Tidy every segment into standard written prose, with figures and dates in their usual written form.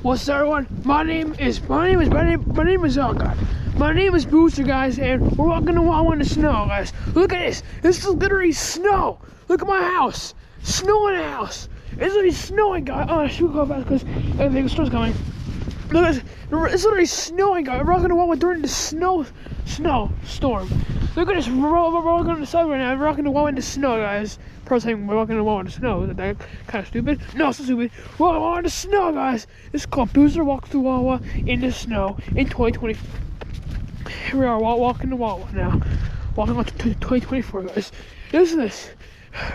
What's up, everyone? My name is oh god. My name is Booser, guys, and we're walking to Wawa in the snow, guys. Look at this. This is literally snow. Look at my house. Snow in the house. It's literally snowing, guys. Oh, I should go fast because I think the snow's coming. Look at this. It's literally snowing, guys. We're walking to Wawa during the storm. Look at this. We're walking on the side right now. We're walking to Wawa in the snow, guys. First time we're walking to Wawa in the snow. Is that kind of stupid? No, it's not stupid. Wawa in the snow, guys. This is called Booser Walks to Wawa in the snow in 2020. Here we are walking to Wawa now. Walking on to 2024, guys. Listen to this.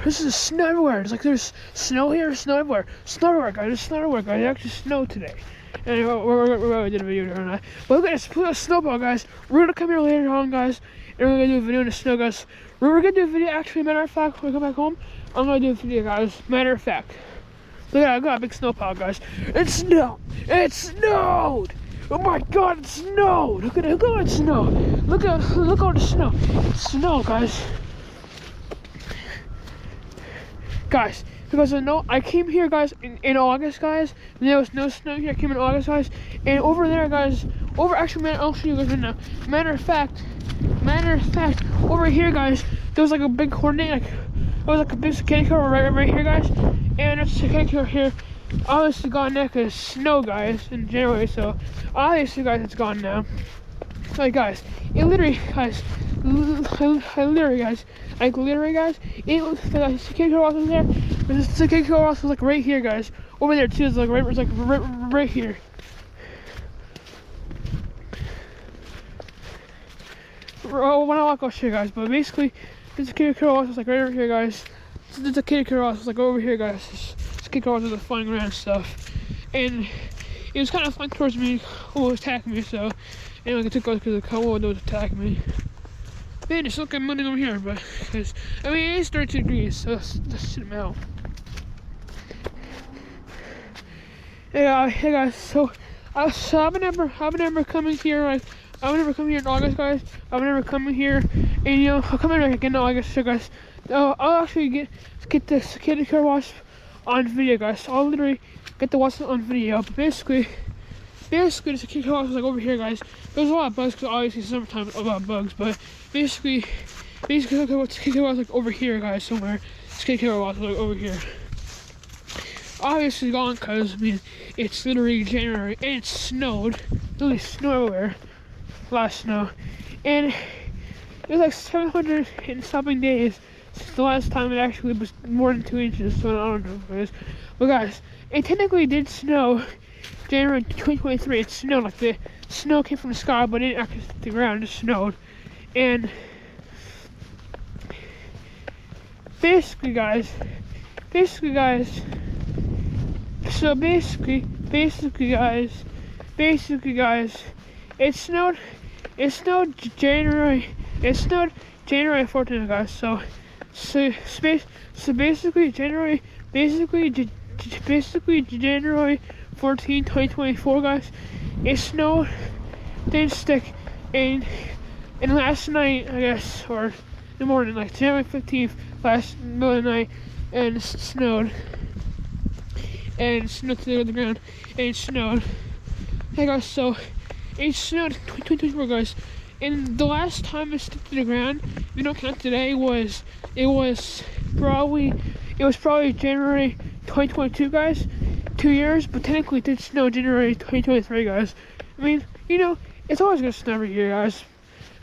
This is snow everywhere. It's like there's snow here, snow everywhere. Snow everywhere, guys. There's snow everywhere, guys. It actually snowed today. And we did a video during that. But look at this. Look at this snowball, guys. We're gonna come here later on, guys. And we're gonna do a video in the snow, guys. We're gonna do a video, actually, matter of fact, when we come back home, I'm gonna do a video, guys. Matter of fact. Look at that, I got a big snow pile, guys. It snowed! It snowed! Oh my god, it snowed! Look at it, look at it snow. Look at the snow. It snowed, guys. Guys, because I came here, guys, in August, guys. And there was no snow here. I came in August, guys. And over there, guys, I'll show you guys right now. Matter of fact, over here, guys, there was like a big coordinate, like it was like a big cicada car right here, guys. And that cicada car here obviously gone now because snow, guys, in January. So obviously, guys, it's gone now. Like, guys, it literally, guys, the cicada car was there. The cicada car was like right here, guys. Over there too. It's like right here. Oh, when I walk, I'll show you guys. But basically, this cicada car was like right over here, guys. This cicada car was like over here, guys. This cicada car was like flying around and stuff, and it was kind of flying towards me. Oh, it was attacking me. So anyway, I took off because the cold was attacking me. Man, it's looking money over here, but because I mean it is 32 degrees, so let's sit them out. Hey guys, so I've never coming here. Like, I've never come here in August, guys. I've never come here, and I'll come in again in August, so guys. I'll actually get the cicada car wash on video, guys. So I'll literally get the wash on video. But basically the cicada car wash was like over here, guys. There's a lot of bugs because obviously it's summertime, a lot of bugs. But basically the cicada car wash was like over here, guys, somewhere. Cicada car wash was like over here. Obviously gone because I mean it's literally January and it snowed. Literally snow everywhere. Last snow, and it was like 700 and something days since the last time it actually was more than 2 inches. So I don't know what it is, but guys, it technically did snow January 2023. It snowed, like the snow came from the sky, but it didn't actually hit the ground. It just snowed, and basically, guys. So basically, guys, it snowed January 14th, guys. So basically January 14, 2024, guys. It snowed, didn't stick, and last night, I guess, or in the morning, like January 15th, last middle of the night, and it snowed to the ground, and it snowed. Hey guys, so it snowed 2024, guys. And the last time it stuck to the ground, if you don't count today, it was probably January 2022, guys. 2 years, but technically it did snow January 2023, guys. I mean, it's always gonna snow every year, guys.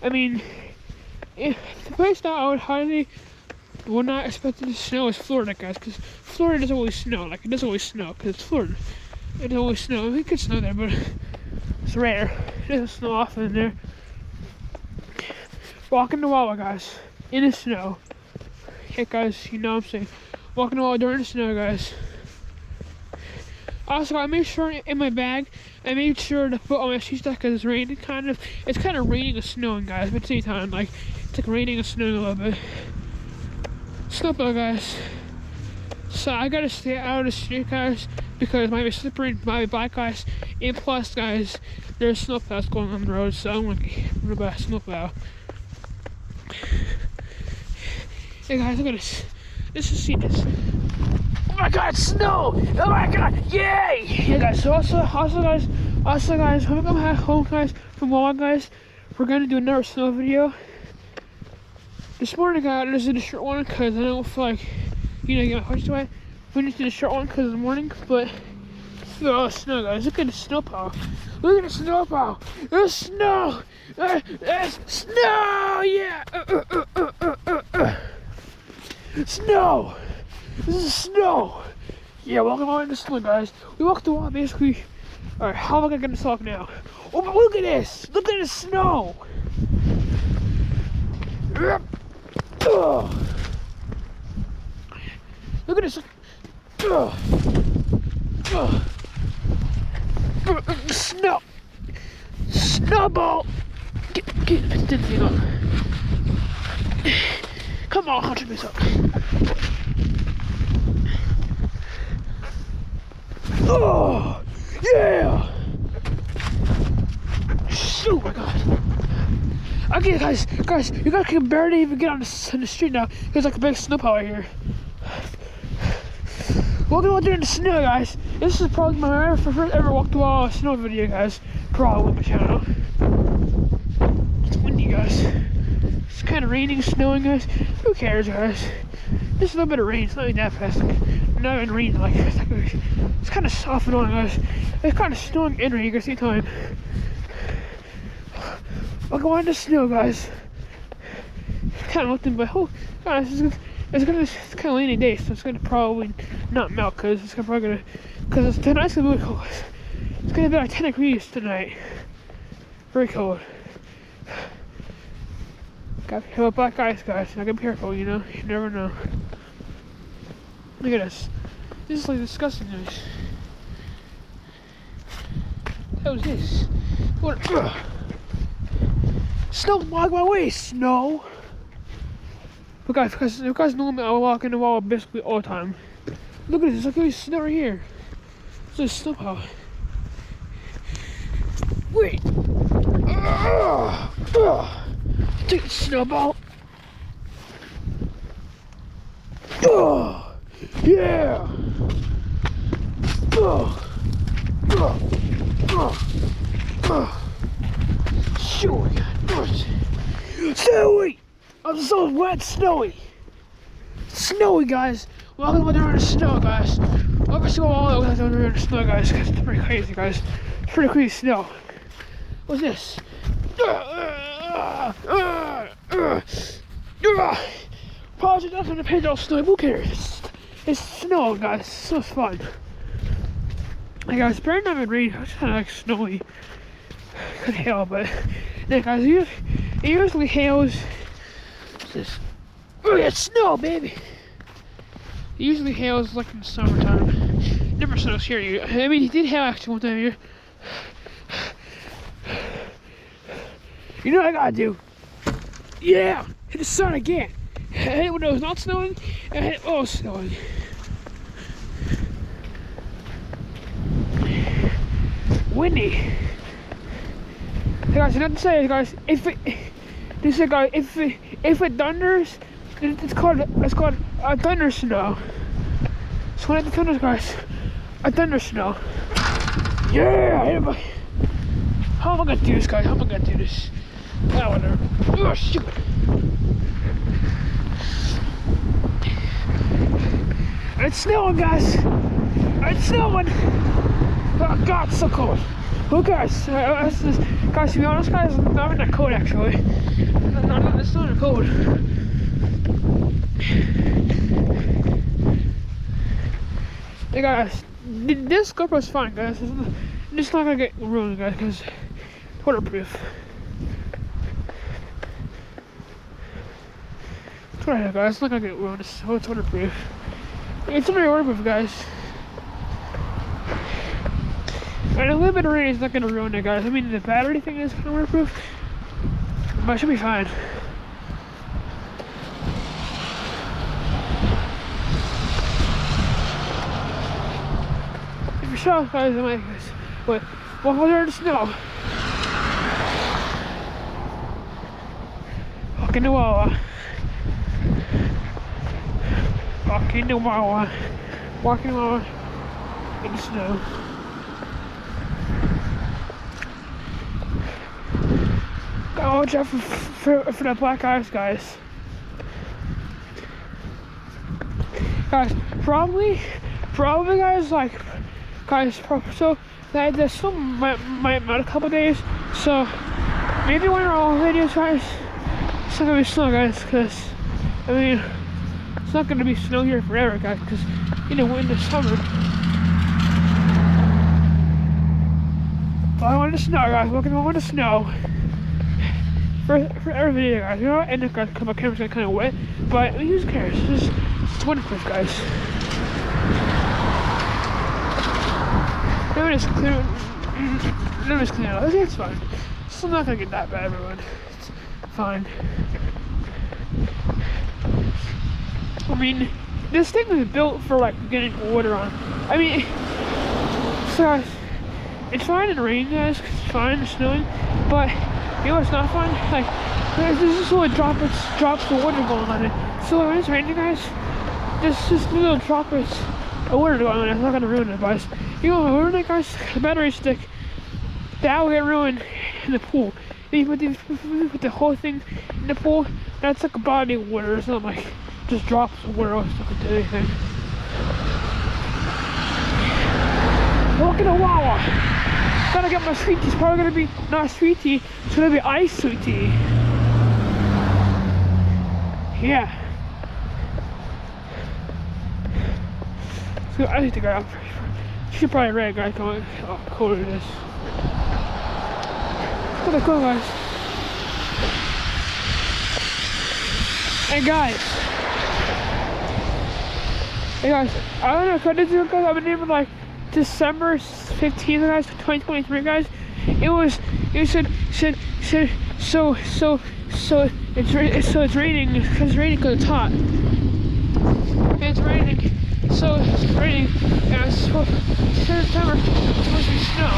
I mean, the place that I would not expect it to snow is Florida, guys, because Florida doesn't always snow. Like, it doesn't always snow because it's Florida. It doesn't always snow. It could snow there, but it's rare. It doesn't snow often there. Walking to Wawa, guys, in the snow. Hey guys, you know what I'm saying. Walking to Wawa during the snow, guys. Also, I made sure in my bag, I made sure to put on my ski stuff because it's raining it's kind of raining and snowing, guys, but at the same time, like, it's like raining and snowing a little bit. Snowball, guys. So I gotta stay out of the street, guys, because it might be slippery, might be black, guys, and plus, guys, there's snowplows going on the road, so I'm gonna get about a snowplow. Hey guys, look at this. This is see this. Oh my God, snow! Oh my God, yay! Yeah, guys. So also guys, when I'm home, guys, from Wawa, guys, we're gonna do another snow video. This morning, I just did a short one because I don't feel like, get my horse away. We just did a short one because of the morning, but oh, snow, guys. Look at the snow pile. Look at the snow pile. There's snow. There's snow. Yeah. Snow. This is snow. Yeah, welcome on the snow, guys. We walked the wall basically. All right, how am I gonna get this off now? Oh, but look at this. Look at the snow. Look at this. Snow. Snowball. Get the thing up. Come on, Hunter, this up. Oh, yeah. Oh my God. Okay, guys, you guys can barely even get on the street now. There's like a big snow pile right here. Welcome out there in the snow, guys. This is probably my first ever walk to a snow video, guys. Probably on my channel. It's windy, guys. It's kind of raining, snowing, guys. Who cares, guys? Just a little bit of rain. It's not even that fast. Not even raining like it's kind of soft and on, guys. It's kind of snowing and raining at the same time. I'll go on the snow, guys. Kind of looking, but oh, guys, it's kind of rainy day, so it's gonna probably not melt because tonight's gonna be really cold. It's gonna be like 10 degrees tonight. Very cold. Gotta be careful with black ice, guys. Now get careful, you never know. Look at this. This is like disgusting news. What was this? What? Snow blocked my way, snow! But guys, because you guys know me, I walk in the wall basically all the time. Look at this, look at this snow right here. There's a snow pile. Wait! Take the snowball! Yeah! Sure, snowy! I'm so wet, snowy! Snowy, guys! Welcome to the snow, guys. Welcome to all the snow, guys. It's pretty crazy, guys. It's pretty crazy snow. What's this? Probably nothing to paint all snow. Who cares? It's snow, guys. So it's fun. Hey guys, better not even rain. It's kind of like snowy. Could hail, but yeah, guys, it usually hails. What's this? Oh, yeah, snow, baby. It usually hails like in the summertime. Never snows here. I mean, it did hail actually one time here. You know what I gotta do? Yeah, hit the sun again. Hit it when it was not snowing, and hit it while it was snowing. Windy. Hey guys, enough to say, guys. If it thunders, it's called a thunder snow. So when it thunders, guys, a thunder snow. Yeah. How am I gonna do this, guys? How am I gonna do this? Oh, whatever. Oh shoot. It's snowing, guys. It's snowing. Oh God, it's so cold. Oh guys, guys, to be honest, guys, I'm not that cold actually. It's not that cold. Hey guys, this GoPro's fine, guys. It's not gonna get ruined, guys, because it's waterproof. It's right here, guys. It's not gonna get ruined. It's waterproof. It's very waterproof, guys. And a little bit of rain is not gonna ruin it, guys. I mean, the battery thing is kind of waterproof, but it should be fine. If you're shocked, guys, I might, guys. But walk out there in the snow. Walk into Wawa. Walk into Wawa. walking around in the snow. Gotta watch out for that black ice, guys. Guys, probably guys, like, guys, so that still might a couple days, so maybe one of our videos, guys, it's not gonna be snow, guys, because, I mean, it's not gonna be snow here forever, guys, because, you know, we're in the summer. But I want the snow, guys, we're gonna want the snow. For every video, guys, you know what, and the guys, my camera's gonna kind of wet, but I mean, who cares, it's wonderful, guys. Let me just clean it up. It's fine. It's still not gonna get that bad, everyone. It's fine. I mean, this thing was built for like getting water on. I mean, so guys, it's fine in the rain, guys. It's fine, it's snowing, but you know what's not fun? Like, there's just little drops of water going on it. So when it's raining, guys, there's just little droplets of water going on it. It's not gonna ruin it, guys. You know what ruin it, guys? The battery stick. That will get ruined in the pool. Then you put the whole thing in the pool. That's like a body of water. It's not like just drops of water or stuck into anything. Walking to Wawa. Gotta get my sweet tea. It's probably gonna be not sweet tea. It's gonna be iced sweet tea. Yeah. So I need to go out. You should probably read, guys, how cold it is. What a cool, guys. Hey guys, I don't know if I did this, guys. I've been here for like December 15th, guys, 2023, guys. It said so it's raining because it's hot. It's raining. So it's raining, and it's supposed September, it's supposed to be snow.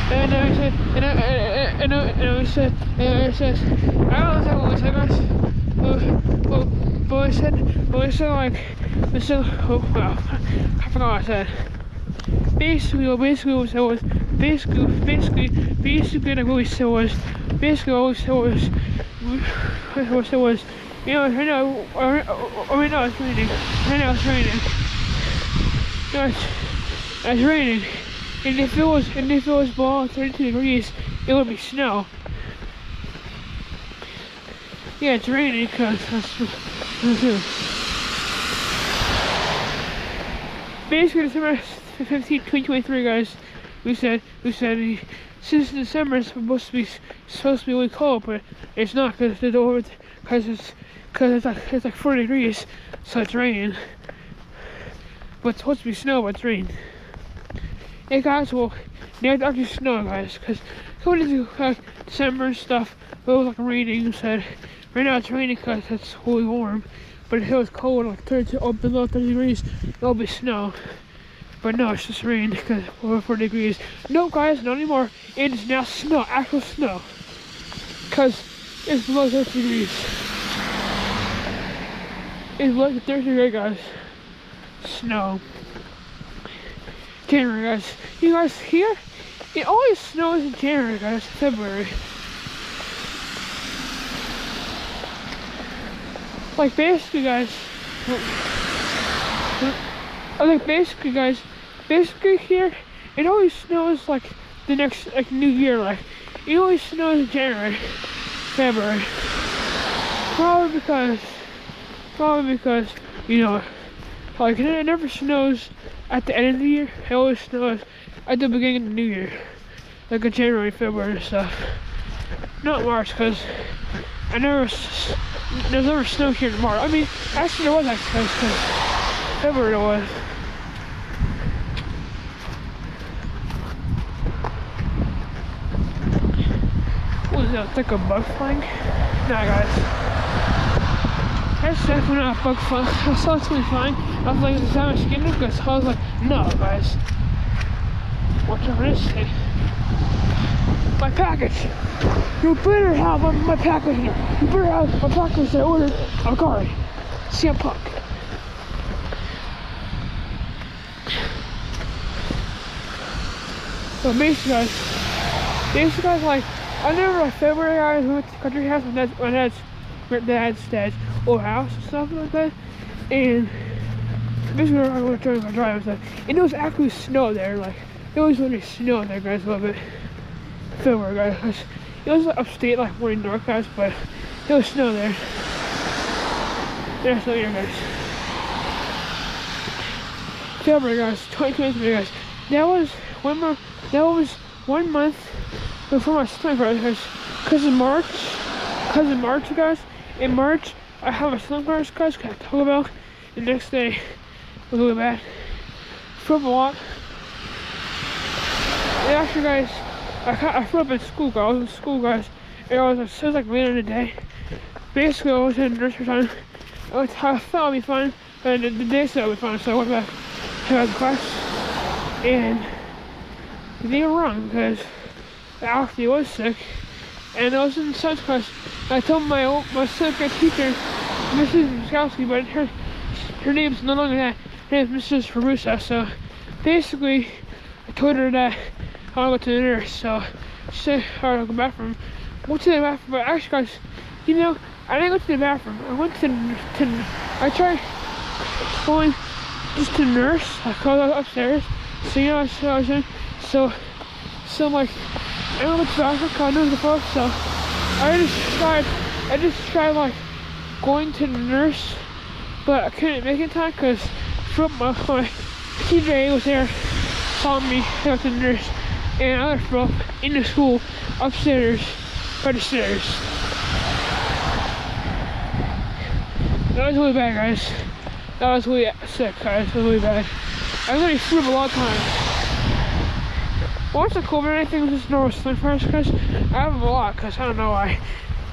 And I said, I don't know exactly what we said, guys. But we said like, oh well, I forgot what I said. Basically what we said was, basically like what we said was, you know, right now it's raining. Right now it's raining. It's raining. And if it was below 32 degrees, it would be snow. Yeah, it's raining because basically December 15th, 2023, guys. We said since December it's supposed to be really cold, but it's not because it's like 40 degrees, so it's raining. But it's supposed to be snow, but it's rain. Hey guys, well, now it's actually snow, guys, because coming into December and stuff, it was like raining. Said right now it's raining because it's really warm, but if it was cold, like 30 or below 30 degrees, it'll be snow. But no, it's just rain because over 40 degrees. No, guys, not anymore. It is now snow, actual snow, because it's below 30 degrees. It's below 30 degrees, guys. Snow. January, guys. You guys here? It always snows in January, guys. February. Like basically, guys. Basically here, it always snows like the next New Year. Like it always snows in January, February. Probably because you know, like it never snows at the end of the year. It always snows at the beginning of the new year, like in January, February and stuff. Not March, because there's never snow here in March. I mean, actually there was because February there was. What was that? It's like a bug flying? Nah, guys. That's definitely not a bug flying. I saw something flying. I was like, is that my skin? Because I was like, no, guys. Watch out for this thing. My package. You better have my package here. You better have my package that I ordered. I'm sorry. CM Punk. So basically guys, like, I remember like February, guys, we went to the country house, my dad's old house and stuff like that, and basically I was trying to drive and stuff, and it was actually snow there, like, it was literally snow there, guys, a little bit. February, guys, it was like upstate, like more north, guys, but it was snow there. Yeah, so here, guys. February, guys, 2023, guys. That was 1 month before my stomach virus, guys. Cause in March, guys. In March, I had my stomach virus, guys. Cause I Taco Bell. The next day was really bad. Threw up a lot. And actually, guys, I threw up in school, guys. I was in school, guys. And it was like later in the day. Basically, I was in nursery time. I thought I'd be fine, and the day said I'd be fine, so I went back to class, and they were wrong, because I actually was sick, and I was in science class. I told my second teacher, Mrs. Miskowski, but her name's no longer that. Her name's Mrs. Farusa, so basically, I told her that I want to go to the nurse, so she said, alright, I'll go to the bathroom. I went to the bathroom, but actually, guys, you know, I didn't go to the bathroom. I went I tried going just to nurse. I called out upstairs. So, you know, I was in. So I'm like, I don't went to the bathroom because I knew the phone. So I just tried like going to the nurse, but I couldn't make it in time because my TJ was there, saw me, I went to the nurse, and I left bro in the school upstairs by the stairs. That was really bad, guys. That was really sick, guys. It was really bad. I was already threw up a lot of times. Once the COVID thing was just normal stomach virus, guys, I have them a lot, because I don't know why.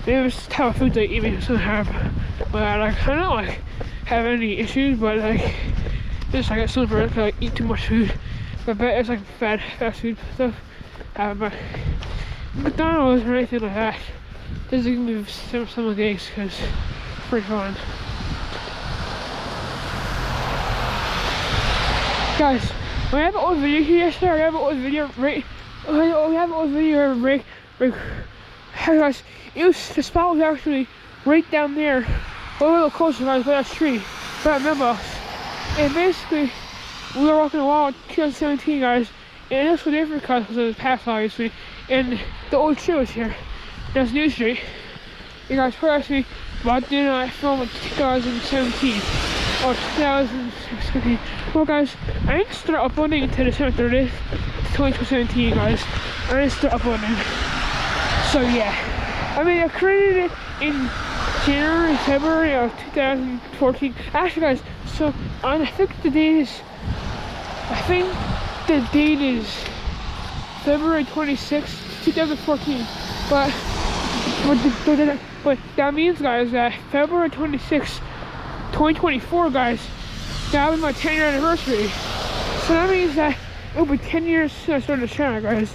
Maybe it's the type of food they eat me something happen. But like, I don't like have any issues, but like, just like stomach virus, because I like, eat too much food. But it's like fast food stuff. But McDonald's or anything like that doesn't give me some of the eggs, because it's pretty fun. Guys, we have an old video here yesterday. We have an old video right. Hey guys, the spot was actually right down there, a little closer, guys, by that tree, right above us. And basically, we were walking a Wawa 2017, guys, and this was different because it was past, obviously, and the old tree was here. That's New Street. You guys probably about the I filmed 2017 or 2016. Well, guys, I didn't start uploading until December 30th, 2017, guys. I didn't start uploading. So yeah, I mean, I created it in January, February of 2014. Actually, guys, so I think the date is February 26th, 2014. But that means, guys, that February 26th, 2024, guys, that'll be my 10-year anniversary. So that means that it'll be 10 years since I started the channel, guys.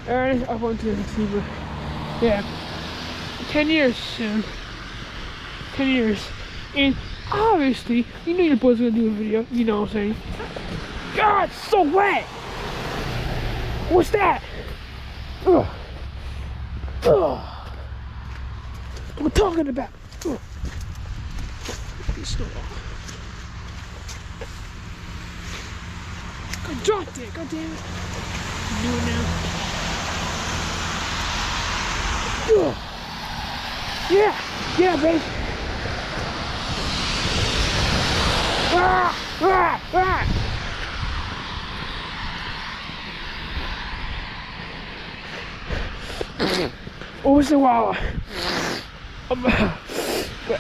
I just uploaded to the but yeah, 10 years soon. 10 years. And obviously, you know your boy's gonna do a video, you know what I'm saying? God, it's so wet! What's that? Ugh. Ugh. What I'm talking about. Ugh. I dropped it, god damn it. Do it now. Ugh. Yeah, babe. Ah, ah, ah. What was the Wawa?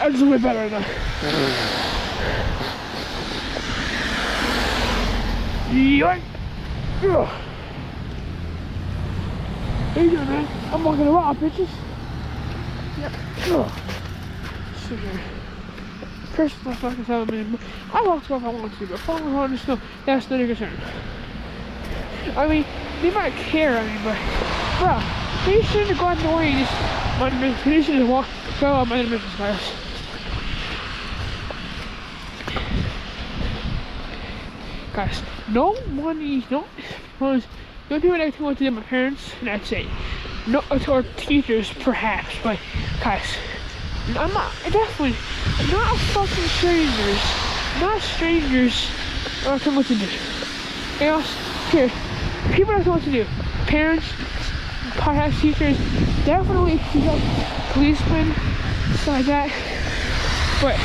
I'm just way better now. Yoink! How you doing, man? I'm walking around, bitches. Yep. Sit here. Press the fucking sound, man. I walk off if I want to, but falling on the snow, that's not a concern. I mean, they might care, but, bro, they shouldn't have gone the way and just, my business, they should have go on my business, guys. Guys, no money, no funds The only people that can what to do are my parents, and that's it. No, or teachers, perhaps, but guys, I'm not, definitely, not fucking strangers. Not strangers are telling what to do. And also, here, people that know what to do. Parents, podcast teachers, definitely policemen, stuff like that. But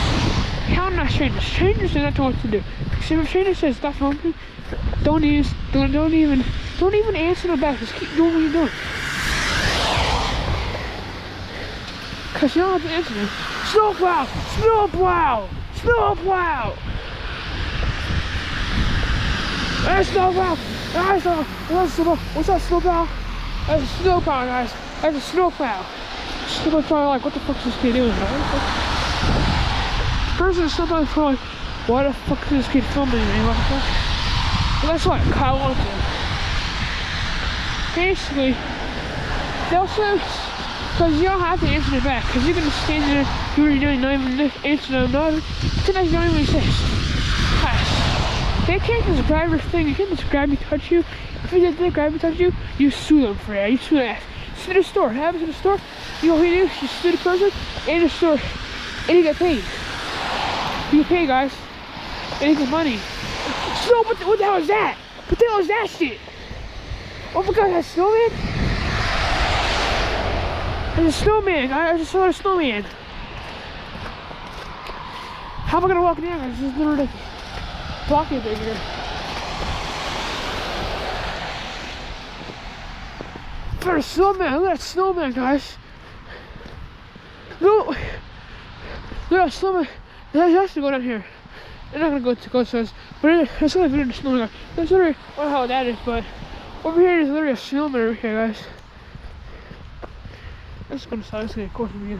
how not strangers? Strangers do not know what to do. Because if a stranger says stop something, don't even answer them back. Just keep doing what you're doing. Because you don't have to answer them. Snowplow! Snowplow! Snowplow! Hey, snowplow! Hey, snowplow! What's that snowplow? That's a snowplow, guys. That's a snowplow. Snowplow's probably like, what the fuck is this kid doing? Person is snowplow's probably like, why the fuck is this kid filming me? What the fuck? Well, that's what Kyle wants to. Basically, they'll say, because you don't have to answer it back, because you can just stand there, do what you're doing, not even answer them, sometimes you don't even exist. Guys, they can't just grab your thing, you can't just grab me, touch you. If they grab me, touch you, you sue them for that, you sue them. Sue the store, what happens in the store? You know what you do? You sue the person and the store, and you get paid. You get paid, guys, and you get money. So, what the hell is that? What the hell is that shit? Oh my god, that's a snowman? There's a snowman, guys. I just saw a snowman. How am I gonna walk in there, guys? This is literally blocking right here. There's a snowman. Look at that snowman, guys. Look at that snowman. It has to go down here. I'm not gonna go to ghost house, but it's only been in the snowman, guys. That's literally, I don't know how that is, but over here is literally a snowman over here, guys. That's gonna start. It's gonna go for me.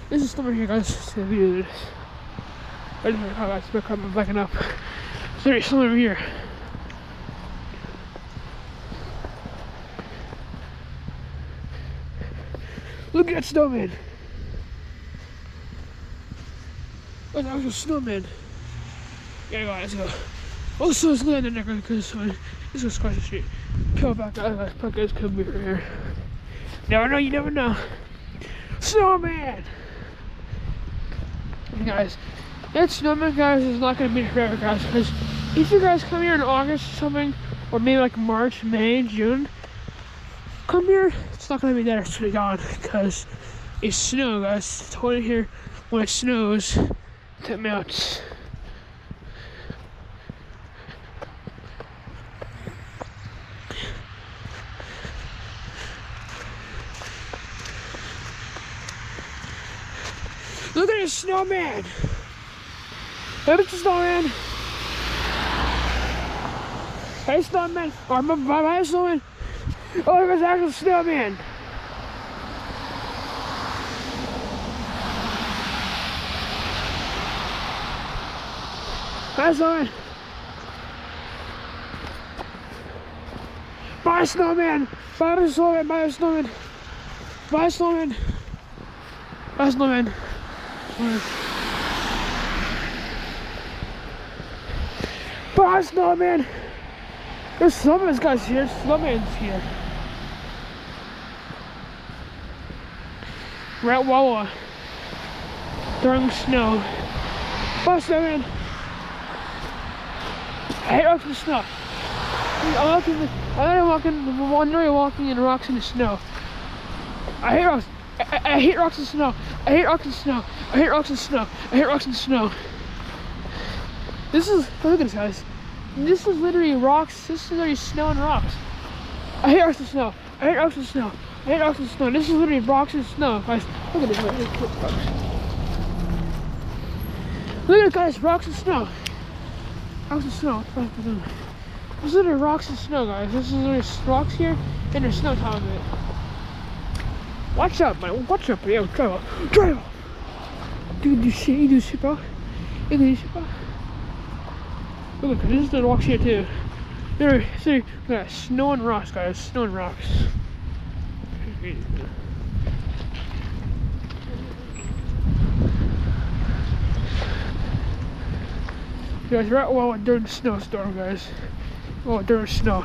This is snowman here, guys. It's the video of this. I just how guys, I'm backing up. It's literally snowman over here. Look at that snowman. Oh, that was a snowman. Yeah, guys, let's go. Also, it's landing there because this was across the street. Peel back out, guys. Put guys could be right here. Never know, you never know. Snowman! And guys, that snowman, guys, is not gonna be forever, guys. Because if you guys come here in August or something, or maybe like March, May, June, come here, it's not gonna be that actually gone because it's snow, guys. It's only here when it snows, it melts. Look at this snowman! Look at the snowman! Hey, snowman! Oh, bye, snowman! Oh, there's actual snowman! Bye, snowman! Bye, snowman! Bye, snowman! Bye, snowman! Bye, snowman! Bye, snowman! Bye, snowman! There's snowman's guys here. Snowman's here. We're at Wawa during snow. Bye, snowman! I hate rocks in the snow. I'm literally walking in rocks in the snow. I hate rocks. I hate rocks and snow. I hate rocks and snow. I hate rocks and snow. I hate rocks and snow. This is, look at this, guys. This is literally rocks. This is literally snow and rocks. I hate rocks and snow. I hate rocks and snow. I hate rocks and snow. This is literally rocks and snow, guys. Look at this, guys. Look at it, guys. Rocks and snow. Rocks and snow. What the fuck is doing? This is literally rocks and snow, guys. This is literally rocks here, and there's snow top of it. Watch out, man. Watch out, bro. Yo, drive off. Drive off. Dude, you do shit, bro. You do shit, bro. Look, this is the rocks here, too. There, see, look at that. Snow and rocks, guys. Snow and rocks. Guys, we're at Wawa during the snowstorm, guys. Oh, during snow.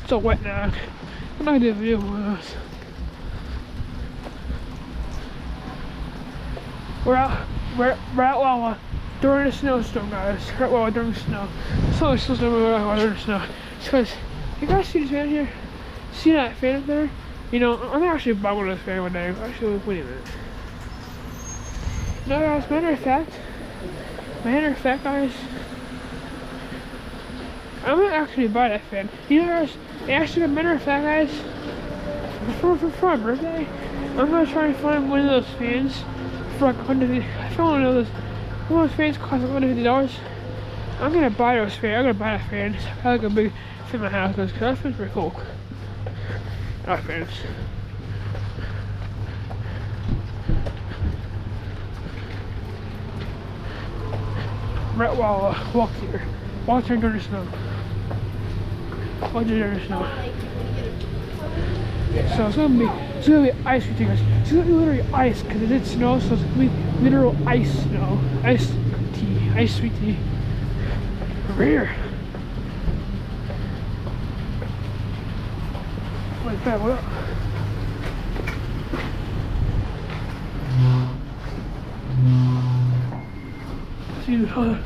It's all wet now. I'm not gonna do a video of this. We're at Wawa during the snowstorm, guys. We're at Wawa during the snow. It's not like snowstorm, we're at Wawa during the snow. It's because, you guys see this fan here? See that fan up there? You know, I'm gonna actually buy one of those fans one day. Actually, wait a minute. No, guys, matter of fact, guys, I'm gonna actually buy that fan. You know, guys, actually, matter of fact, guys, for my birthday, I'm gonna try and find one of those fans for like $150. I found one of those fans cost like $150. I'm gonna buy those fans. I'm gonna buy that fan. I have like a big fan in my house because that fan's pretty cool. Our fans. We're at Wawa. Walk here. Walk here during the snow. Walk here during the snow. So it's gonna be ice for you guys. It's gonna be literally ice because it did snow, so it's gonna be literal ice snow. Ice tea. Ice sweet tea. Over here. Wait, Pat, what up? See you,